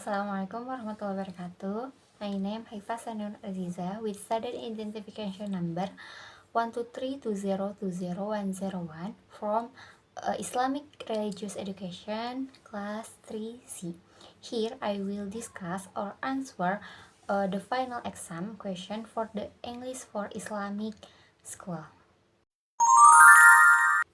Assalamualaikum warahmatullahi wabarakatuh. My name Haifa Sanun Aziza with student identification number 123202001 from Islamic Religious Education class 3C. Here I will discuss or answer the final exam question for the English for Islamic School.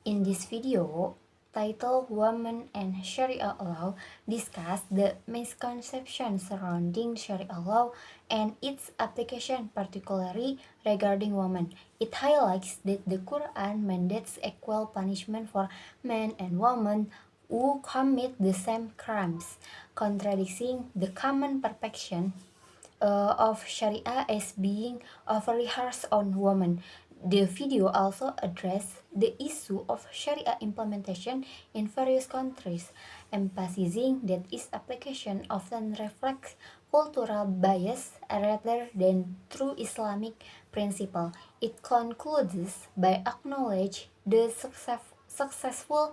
In this video, titled Women and Sharia Law, discuss the misconceptions surrounding Sharia law and its application, particularly regarding women. It highlights that the Quran mandates equal punishment for men and women who commit the same crimes, contradicting the common perception of Sharia as being overly harsh on women. The video also addressed the issue of Sharia implementation in various countries, emphasizing that its application often reflects cultural bias rather than true Islamic principle. It concludes by acknowledging the successful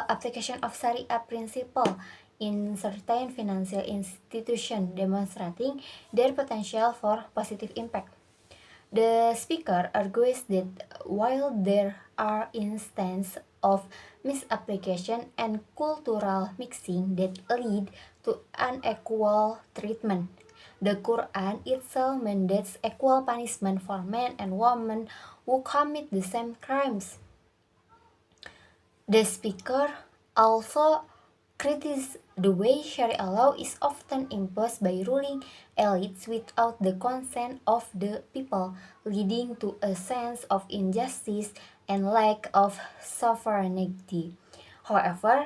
application of Sharia principle in certain financial institutions, demonstrating their potential for positive impact. The speaker argues that while there are instances of misapplication and cultural mixing that lead to unequal treatment, the Quran itself mandates equal punishment for men and women who commit the same crimes. The speaker also criticized the way Sharia law is often imposed by ruling elites without the consent of the people, leading to a sense of injustice and lack of sovereignty. However,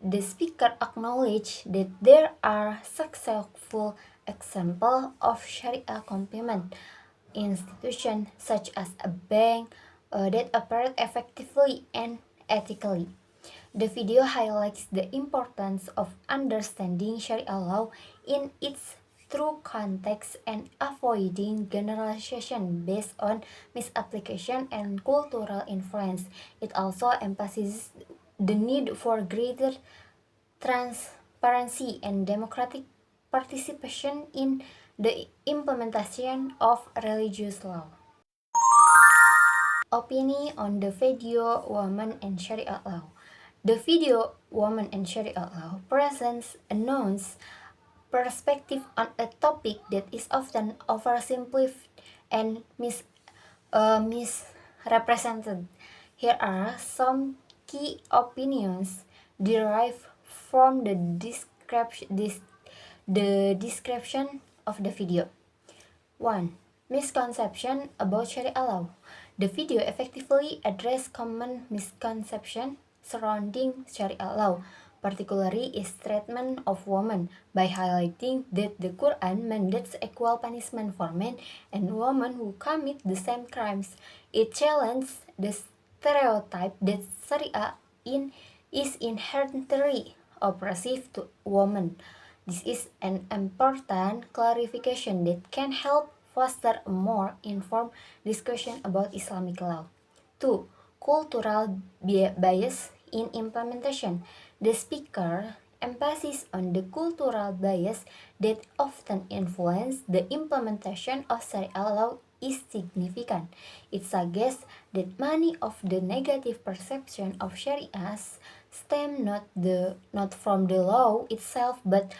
the speaker acknowledged that there are successful examples of Sharia complement institutions such as a bank that operate effectively and ethically. The video highlights the importance of understanding Sharia law in its true context and avoiding generalization based on misapplication and cultural influence. It also emphasizes the need for greater transparency and democratic participation in the implementation of religious law. Opinion on the video Women and Sharia Law. The video Women and Sharia Law presents a nuanced perspective on a topic that is often oversimplified and misrepresented. Here are some key opinions derived from the description of the video. 1. Misconception about Sharia law. The video effectively addressed common misconceptions surrounding Sharia law, particularly its treatment of women, by highlighting that the Quran mandates equal punishment for men and women who commit the same crimes. It challenged the stereotype that Sharia is inherently oppressive to women. This is an important clarification that can help foster a more informed discussion about Islamic law. 2. Cultural bias in implementation. The speaker emphasizes on the cultural bias that often influence the implementation of Sharia law is significant. It suggests that many of the negative perception of Sharia stem not from the law itself but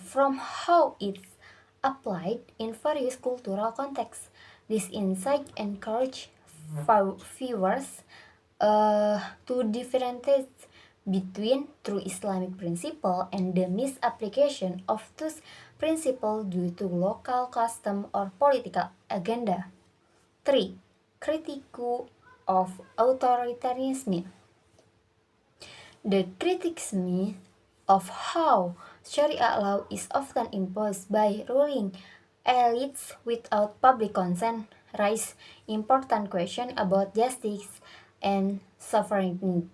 from how it's applied in various cultural contexts. This insight encourages viewers to differentiate between true Islamic principle and the misapplication of those principles due to local custom or political agenda. 3. Critique of authoritarianism. The criticism of how Sharia law is often imposed by ruling elites without public consent raise important questions about justice and sovereignty.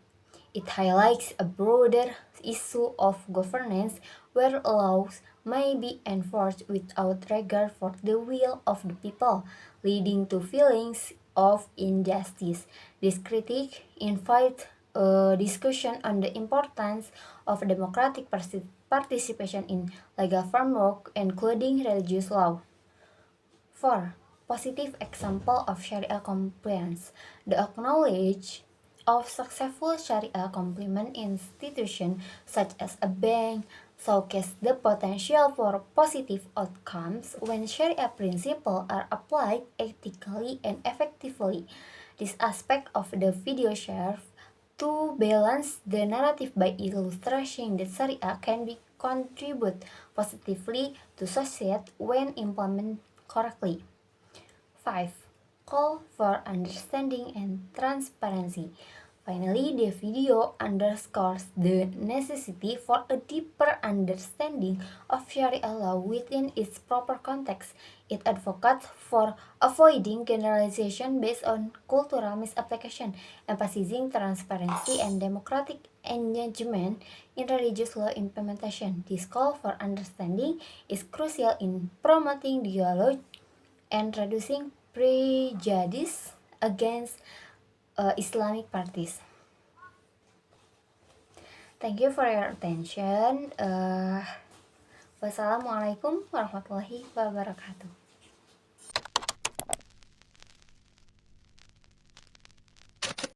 It highlights a broader issue of governance where laws may be enforced without regard for the will of the people, leading to feelings of injustice. This critique invites a discussion on the importance of democratic participation in legal framework, including religious law. 4. Positive example of Sharia compliance. The acknowledge of successful Sharia compliant institutions such as a bank showcase the potential for positive outcomes when Sharia principles are applied ethically and effectively. This aspect of the video serves to balance the narrative by illustrating that Sharia can be contribute positively to society when implemented correctly. 5. Call for understanding and transparency. Finally, the video underscores the necessity for a deeper understanding of Sharia law within its proper context. It advocates for avoiding generalization based on cultural misapplication, emphasizing transparency and democratic engagement in religious law implementation. This call for understanding is crucial in promoting dialogue and reducing prejudice against Islamic parties. Thank you for your attention. Wassalamualaikum warahmatullahi wabarakatuh.